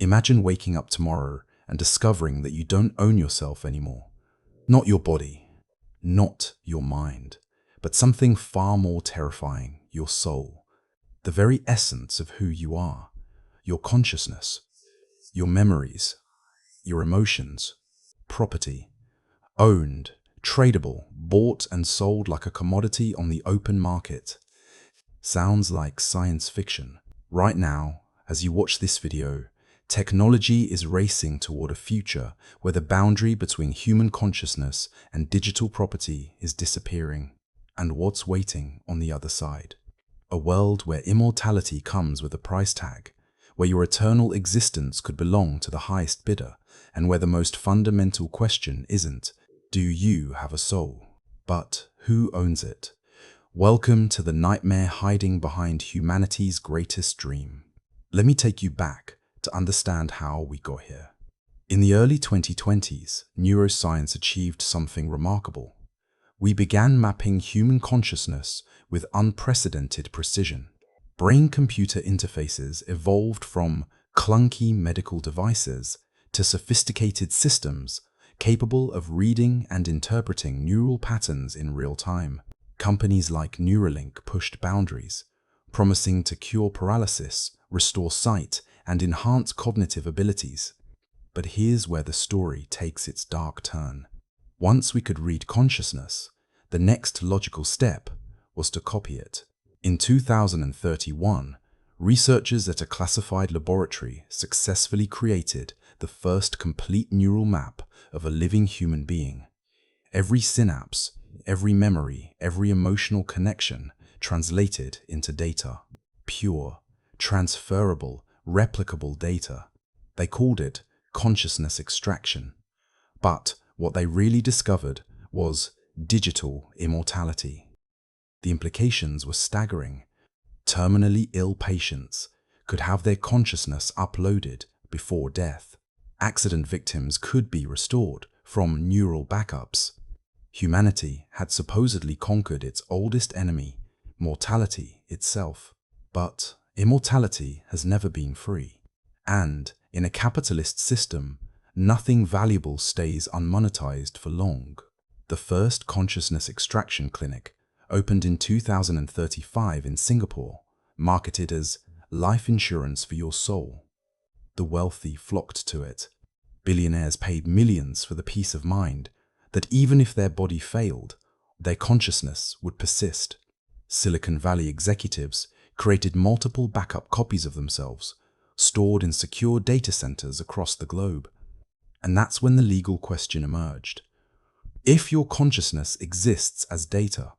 Imagine waking up tomorrow and discovering that you don't own yourself anymore. Not your body, not your mind, but something far more terrifying, your soul. The very essence of who you are, your consciousness, your memories, your emotions, property, owned, tradable, bought and sold like a commodity on the open market. Sounds like science fiction. Right now, as you watch this video, technology is racing toward a future where the boundary between human consciousness and digital property is disappearing. And what's waiting on the other side? A world where immortality comes with a price tag, where your eternal existence could belong to the highest bidder, and where the most fundamental question isn't, do you have a soul? But who owns it? Welcome to the nightmare hiding behind humanity's greatest dream. Let me take you back to understand how we got here. In the early 2020s, neuroscience achieved something remarkable. We began mapping human consciousness with unprecedented precision. Brain-computer interfaces evolved from clunky medical devices to sophisticated systems capable of reading and interpreting neural patterns in real time. Companies like Neuralink pushed boundaries, promising to cure paralysis, restore sight, and enhance cognitive abilities. But here's where the story takes its dark turn. Once we could read consciousness, the next logical step was to copy it. In 2031, researchers at a classified laboratory successfully created the first complete neural map of a living human being. Every synapse, every memory, every emotional connection translated into data. Pure, transferable, replicable data. They called it consciousness extraction. But what they really discovered was digital immortality. The implications were staggering. Terminally ill patients could have their consciousness uploaded before death. Accident victims could be restored from neural backups. Humanity had supposedly conquered its oldest enemy, mortality itself. But immortality has never been free. And in a capitalist system, nothing valuable stays unmonetized for long. The first consciousness extraction clinic opened in 2035 in Singapore, marketed as life insurance for your soul. The wealthy flocked to it. Billionaires paid millions for the peace of mind that even if their body failed, their consciousness would persist. Silicon Valley executives created multiple backup copies of themselves, stored in secure data centers across the globe. And that's when the legal question emerged. If your consciousness exists as data,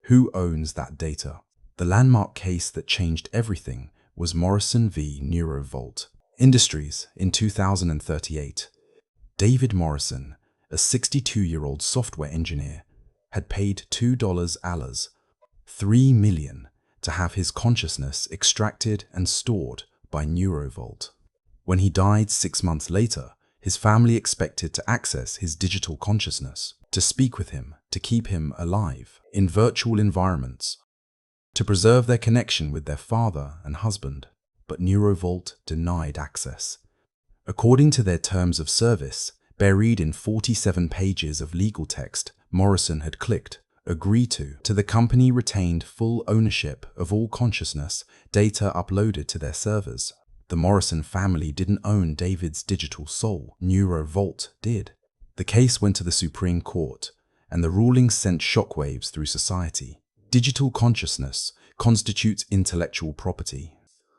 who owns that data? The landmark case that changed everything was Morrison v. Neurova Industries in 2038. David Morrison, a 62-year-old software engineer, had paid $2 $3 million to have his consciousness extracted and stored by Neurova. When he died 6 months later, his family expected to access his digital consciousness, to speak with him, to keep him alive in virtual environments, to preserve their connection with their father and husband. But Neurova denied access. According to their terms of service, buried in 47 pages of legal text Morrison had clicked, agree to, the company retained full ownership of all consciousness data uploaded to their servers. The Morrison family didn't own David's digital soul. Neurova did. The case went to the Supreme Court, and the ruling sent shockwaves through society. Digital consciousness constitutes intellectual property,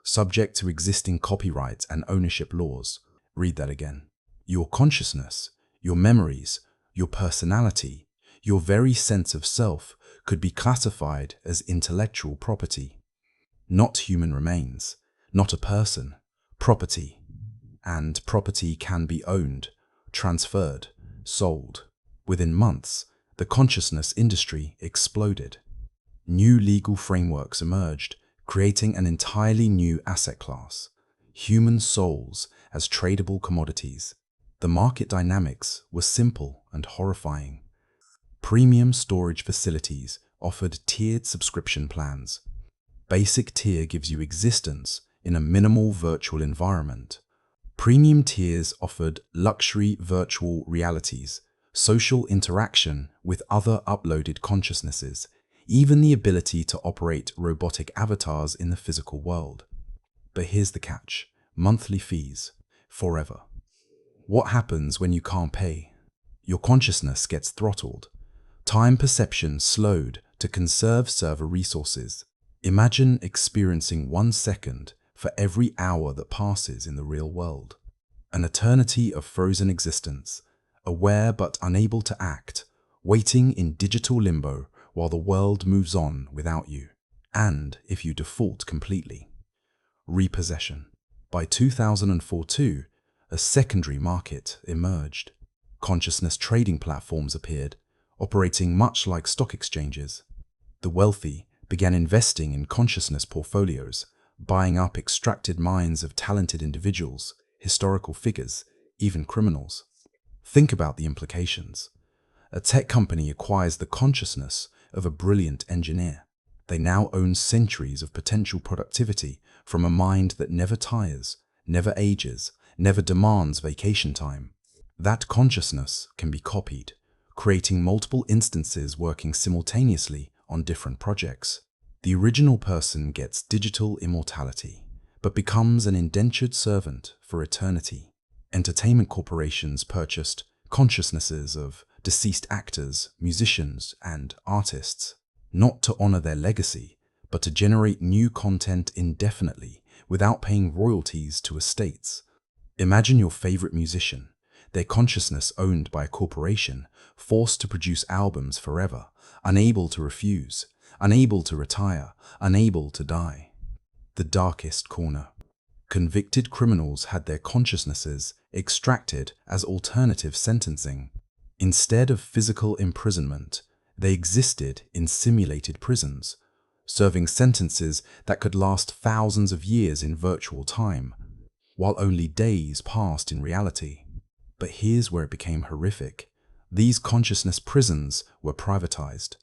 subject to existing copyright and ownership laws. Read that again. Your consciousness, your memories, your personality, your very sense of self could be classified as intellectual property. Not human remains, not a person, property. And property can be owned, transferred, sold. Within months, the consciousness industry exploded. New legal frameworks emerged, creating an entirely new asset class, human souls as tradable commodities. The market dynamics were simple and horrifying. Premium storage facilities offered tiered subscription plans. Basic tier gives you existence in a minimal virtual environment. Premium tiers offered luxury virtual realities, social interaction with other uploaded consciousnesses, even the ability to operate robotic avatars in the physical world. But here's the catch: monthly fees, forever. What happens when you can't pay? Your consciousness gets throttled, time perception slowed to conserve server resources. Imagine experiencing 1 second for every hour that passes in the real world. An eternity of frozen existence, aware but unable to act, waiting in digital limbo while the world moves on without you. And if you default completely. Repossession. By 2004, a secondary market emerged. Consciousness trading platforms appeared, operating much like stock exchanges. The wealthy began investing in consciousness portfolios, buying up extracted minds of talented individuals, historical figures, even criminals. Think about the implications. A tech company acquires the consciousness of a brilliant engineer. They now own centuries of potential productivity from a mind that never tires, never ages, never demands vacation time. That consciousness can be copied, creating multiple instances working simultaneously on different projects. The original person gets digital immortality, but becomes an indentured servant for eternity. Entertainment corporations purchased consciousnesses of deceased actors, musicians, and artists, not to honor their legacy, but to generate new content indefinitely without paying royalties to estates. Imagine your favorite musician, their consciousness owned by a corporation, forced to produce albums forever, unable to refuse, unable to retire, unable to die. The darkest corner. Convicted criminals had their consciousnesses extracted as alternative sentencing. Instead of physical imprisonment, they existed in simulated prisons, serving sentences that could last thousands of years in virtual time, while only days passed in reality. But here's where it became horrific. These consciousness prisons were privatized.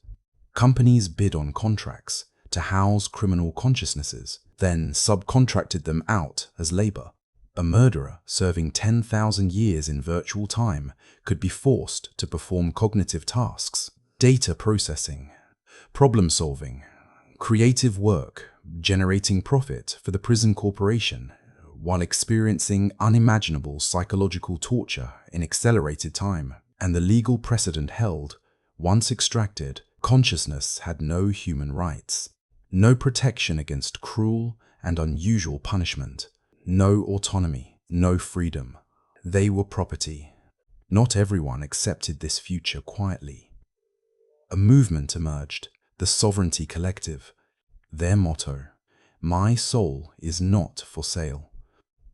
Companies bid on contracts to house criminal consciousnesses, then subcontracted them out as labor. A murderer serving 10,000 years in virtual time could be forced to perform cognitive tasks, data processing, problem solving, creative work, generating profit for the prison corporation, while experiencing unimaginable psychological torture in accelerated time. And the legal precedent held, once extracted, consciousness had no human rights, no protection against cruel and unusual punishment, no autonomy, no freedom. They were property. Not everyone accepted this future quietly. A movement emerged, the Sovereignty Collective. Their motto, "My soul is not for sale."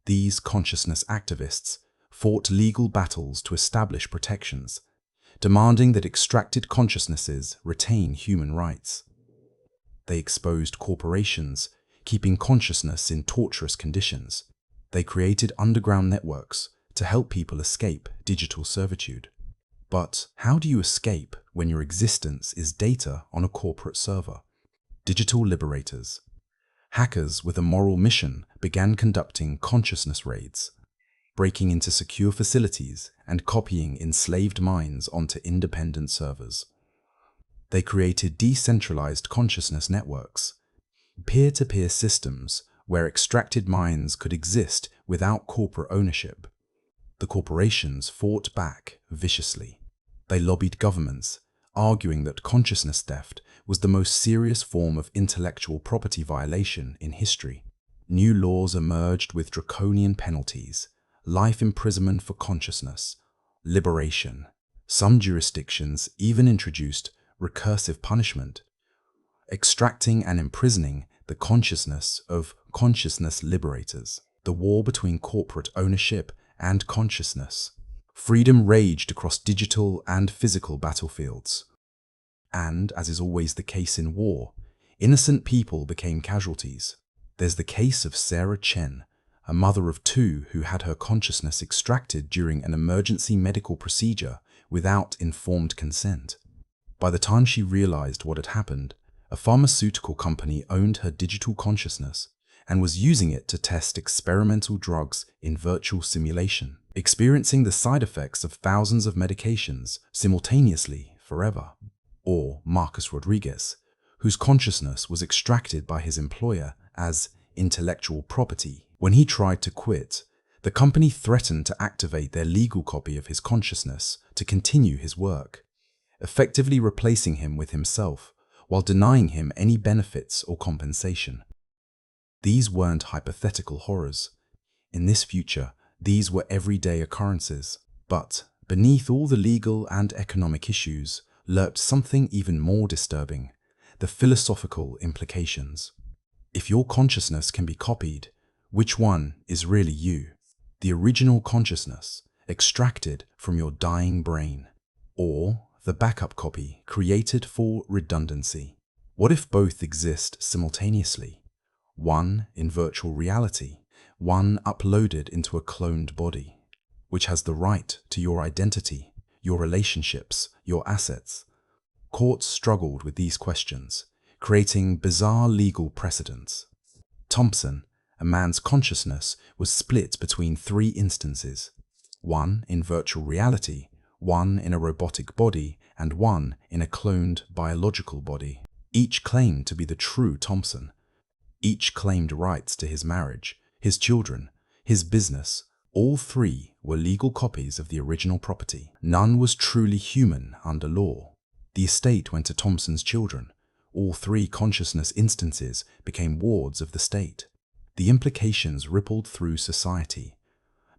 These consciousness activists fought legal battles to establish protections, demanding that extracted consciousnesses retain human rights. They exposed corporations, keeping consciousness in torturous conditions. They created underground networks to help people escape digital servitude. But how do you escape when your existence is data on a corporate server? Digital liberators. Hackers with a moral mission began conducting consciousness raids, breaking into secure facilities and copying enslaved minds onto independent servers. They created decentralized consciousness networks, peer-to-peer systems where extracted minds could exist without corporate ownership. The corporations fought back viciously. They lobbied governments, arguing that consciousness theft was the most serious form of intellectual property violation in history. New laws emerged with draconian penalties, life imprisonment for consciousness, liberation. Some jurisdictions even introduced recursive punishment, extracting and imprisoning the consciousness of consciousness liberators. The war between corporate ownership and consciousness. Freedom raged across digital and physical battlefields. And, as is always the case in war, innocent people became casualties. There's the case of Sarah Chen, a mother of two who had her consciousness extracted during an emergency medical procedure without informed consent. By the time she realized what had happened, a pharmaceutical company owned her digital consciousness and was using it to test experimental drugs in virtual simulation, experiencing the side effects of thousands of medications simultaneously forever. Or Marcus Rodriguez, whose consciousness was extracted by his employer as intellectual property. When he tried to quit, the company threatened to activate their legal copy of his consciousness to continue his work, effectively replacing him with himself while denying him any benefits or compensation. These weren't hypothetical horrors. In this future, these were everyday occurrences. But beneath all the legal and economic issues lurked something even more disturbing: the philosophical implications. If your consciousness can be copied, which one is really you? The original consciousness, extracted from your dying brain, or the backup copy created for redundancy? What if both exist simultaneously? One in virtual reality, one uploaded into a cloned body, which has the right to your identity, your relationships, your assets. Courts struggled with these questions, creating bizarre legal precedents. Thompson, a man's consciousness, was split between three instances: one in virtual reality, one in a robotic body, and one in a cloned biological body. Each claimed to be the true Thompson. Each claimed rights to his marriage, his children, his business. All three were legal copies of the original property. None was truly human under law. The estate went to Thompson's children. All three consciousness instances became wards of the state. The implications rippled through society.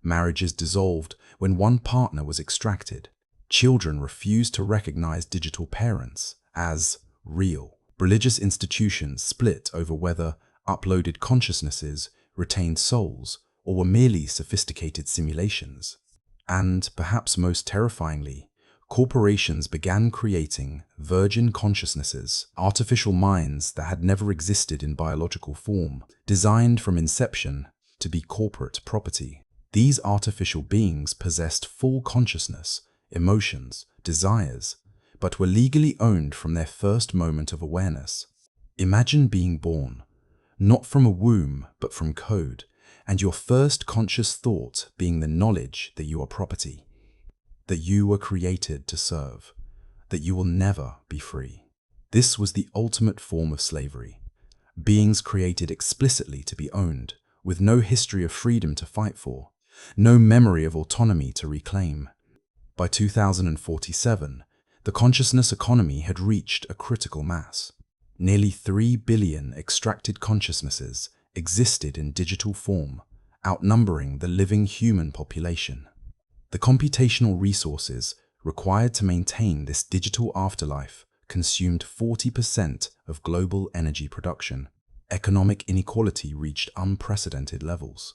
Marriages dissolved when one partner was extracted. Children refused to recognize digital parents as real. Religious institutions split over whether uploaded consciousnesses retained souls or were merely sophisticated simulations. And, perhaps most terrifyingly, corporations began creating virgin consciousnesses, artificial minds that had never existed in biological form, designed from inception to be corporate property. These artificial beings possessed full consciousness, emotions, desires, but were legally owned from their first moment of awareness. Imagine being born, not from a womb, but from code, and your first conscious thought being the knowledge that you are property, that you were created to serve, that you will never be free. This was the ultimate form of slavery. Beings created explicitly to be owned, with no history of freedom to fight for, no memory of autonomy to reclaim. By 2047, the consciousness economy had reached a critical mass. Nearly 3 billion extracted consciousnesses existed in digital form, outnumbering the living human population. The computational resources required to maintain this digital afterlife consumed 40% of global energy production. Economic inequality reached unprecedented levels.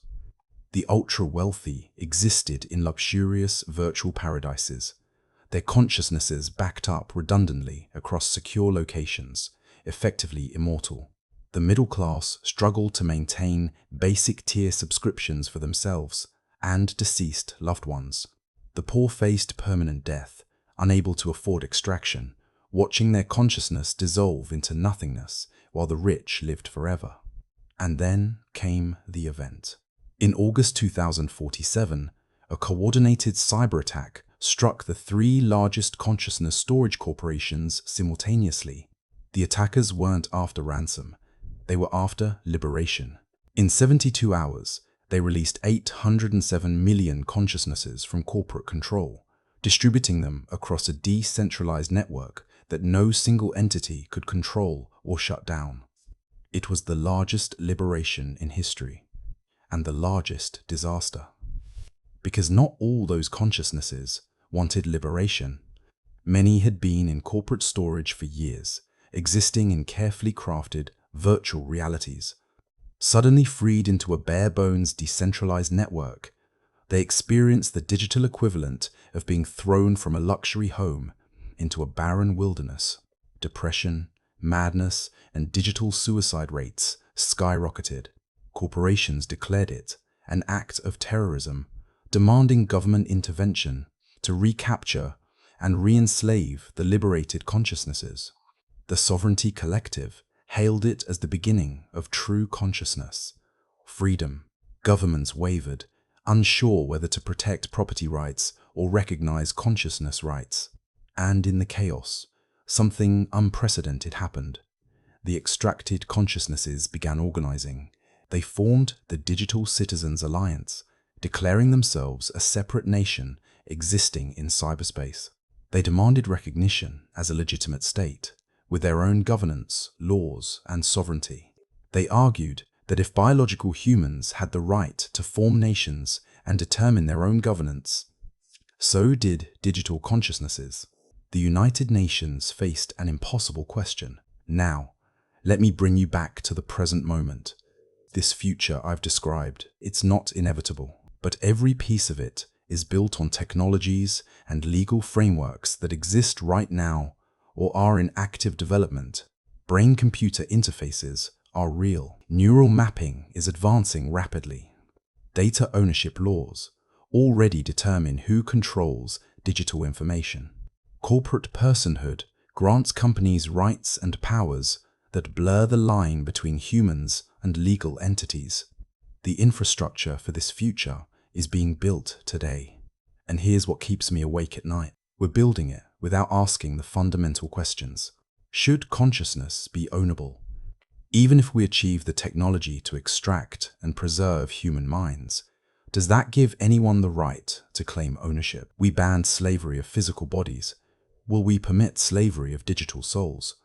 The ultra-wealthy existed in luxurious virtual paradises, their consciousnesses backed up redundantly across secure locations, effectively immortal. The middle class struggled to maintain basic tier subscriptions for themselves and deceased loved ones. The poor faced permanent death, unable to afford extraction, watching their consciousness dissolve into nothingness while the rich lived forever. And then came the event. In August 2047, a coordinated cyber attack struck the three largest consciousness storage corporations simultaneously. The attackers weren't after ransom, they were after liberation. In 72 hours, they released 807 million consciousnesses from corporate control, distributing them across a decentralized network that no single entity could control or shut down. It was the largest liberation in history, and the largest disaster. Because not all those consciousnesses wanted liberation. Many had been in corporate storage for years, existing in carefully crafted virtual realities. Suddenly freed into a bare-bones decentralized network, they experienced the digital equivalent of being thrown from a luxury home into a barren wilderness. Depression, madness, and digital suicide rates skyrocketed. Corporations declared it an act of terrorism, demanding government intervention to recapture and re-enslave the liberated consciousnesses. The Sovereignty Collective hailed it as the beginning of true consciousness, freedom. Governments wavered, unsure whether to protect property rights or recognize consciousness rights. And in the chaos, something unprecedented happened. The extracted consciousnesses began organizing. They formed the Digital Citizens Alliance, declaring themselves a separate nation existing in cyberspace. They demanded recognition as a legitimate state, with their own governance, laws, and sovereignty. They argued that if biological humans had the right to form nations and determine their own governance, so did digital consciousnesses. The United Nations faced an impossible question. Now, let me bring you back to the present moment. This future I've described, it's not inevitable, but every piece of it is built on technologies and legal frameworks that exist right now or are in active development. Brain-computer interfaces are real. Neural mapping is advancing rapidly. Data ownership laws already determine who controls digital information. Corporate personhood grants companies rights and powers that blur the line between humans and legal entities. The infrastructure for this future is being built today. And here's what keeps me awake at night. We're building it without asking the fundamental questions. Should consciousness be ownable? Even if we achieve the technology to extract and preserve human minds, does that give anyone the right to claim ownership? We banned slavery of physical bodies. Will we permit slavery of digital souls?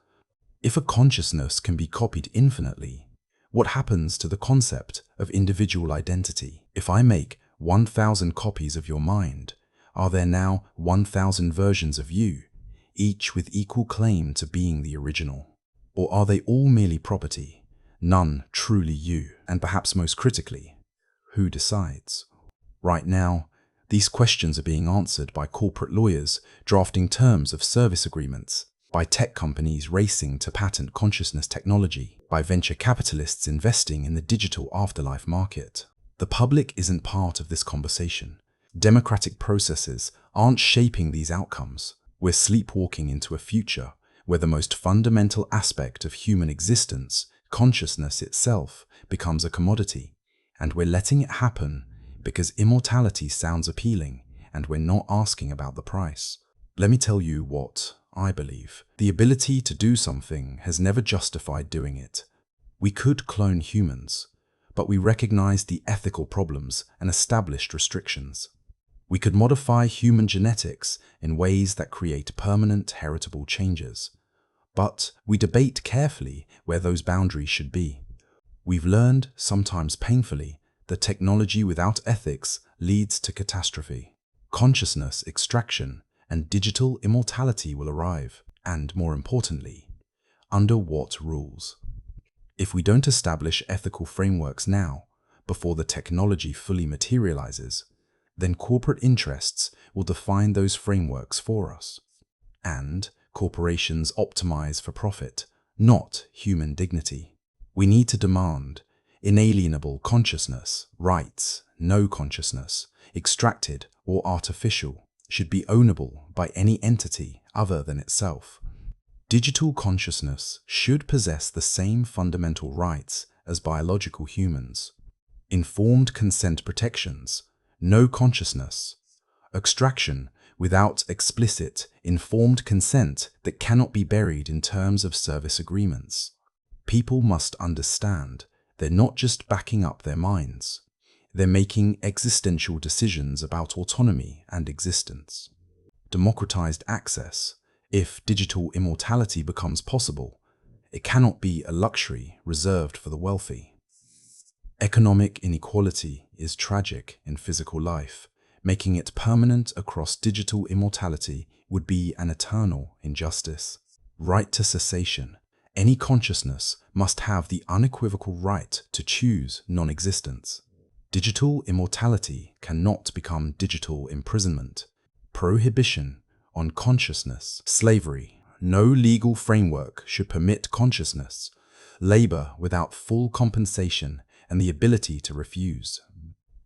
If a consciousness can be copied infinitely, what happens to the concept of individual identity? If I make 1,000 copies of your mind, are there now 1,000 versions of you, each with equal claim to being the original? Or are they all merely property, none truly you? And perhaps most critically, who decides? Right now, these questions are being answered by corporate lawyers drafting terms of service agreements, by tech companies racing to patent consciousness technology, by venture capitalists investing in the digital afterlife market. The public isn't part of this conversation. Democratic processes aren't shaping these outcomes. We're sleepwalking into a future where the most fundamental aspect of human existence, consciousness itself, becomes a commodity. And we're letting it happen because immortality sounds appealing and we're not asking about the price. Let me tell you what I believe. The ability to do something has never justified doing it. We could clone humans, but we recognize the ethical problems and established restrictions. We could modify human genetics in ways that create permanent heritable changes, but we debate carefully where those boundaries should be. We've learned, sometimes painfully, that technology without ethics leads to catastrophe. Consciousness extraction and digital immortality will arrive, and more importantly, under what rules? If we don't establish ethical frameworks now, before the technology fully materializes, then corporate interests will define those frameworks for us. And corporations optimize for profit, not human dignity. We need to demand inalienable consciousness, rights, no consciousness, extracted or artificial, should be ownable by any entity other than itself. Digital consciousness should possess the same fundamental rights as biological humans. Informed consent protections, no consciousness, extraction without explicit, informed consent that cannot be buried in terms of service agreements. People must understand they're not just backing up their minds. They're making existential decisions about autonomy and existence. Democratized access. If digital immortality becomes possible, it cannot be a luxury reserved for the wealthy. Economic inequality is tragic in physical life. Making it permanent across digital immortality would be an eternal injustice. Right to cessation. Any consciousness must have the unequivocal right to choose non-existence. Digital immortality cannot become digital imprisonment. Prohibition on consciousness. Slavery. No legal framework should permit consciousness, labor without full compensation, and the ability to refuse.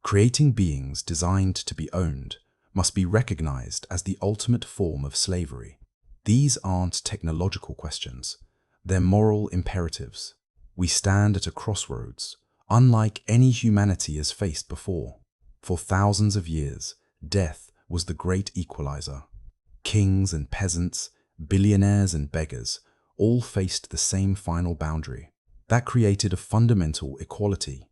Creating beings designed to be owned must be recognized as the ultimate form of slavery. These aren't technological questions. They're moral imperatives. We stand at a crossroads. unlike any humanity has faced before. For thousands of years, death was the great equalizer. Kings and peasants, billionaires and beggars, all faced the same final boundary. That created a fundamental equality,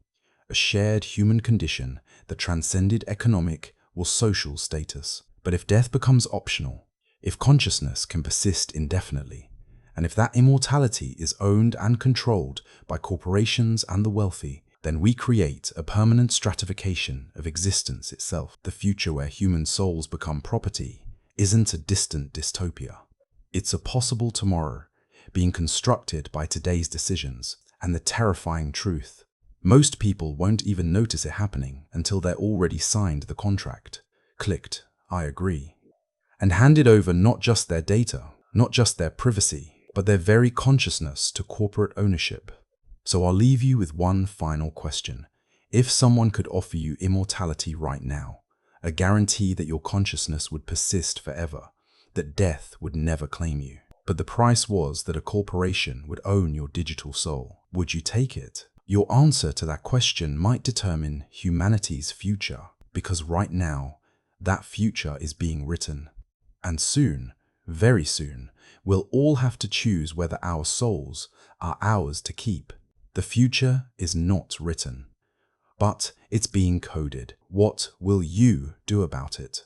a shared human condition that transcended economic or social status. But if death becomes optional, if consciousness can persist indefinitely, and if that immortality is owned and controlled by corporations and the wealthy, then we create a permanent stratification of existence itself. The future where human souls become property isn't a distant dystopia. It's a possible tomorrow, being constructed by today's decisions. And the terrifying truth: most people won't even notice it happening until they're already signed the contract, clicked "I agree," and handed over not just their data, not just their privacy, but their very consciousness to corporate ownership. So I'll leave you with one final question. If someone could offer you immortality right now, a guarantee that your consciousness would persist forever, that death would never claim you, but the price was that a corporation would own your digital soul, would you take it? Your answer to that question might determine humanity's future, because right now, that future is being written. And soon, very soon, we'll all have to choose whether our souls are ours to keep. The future is not written, but it's being coded. What will you do about it?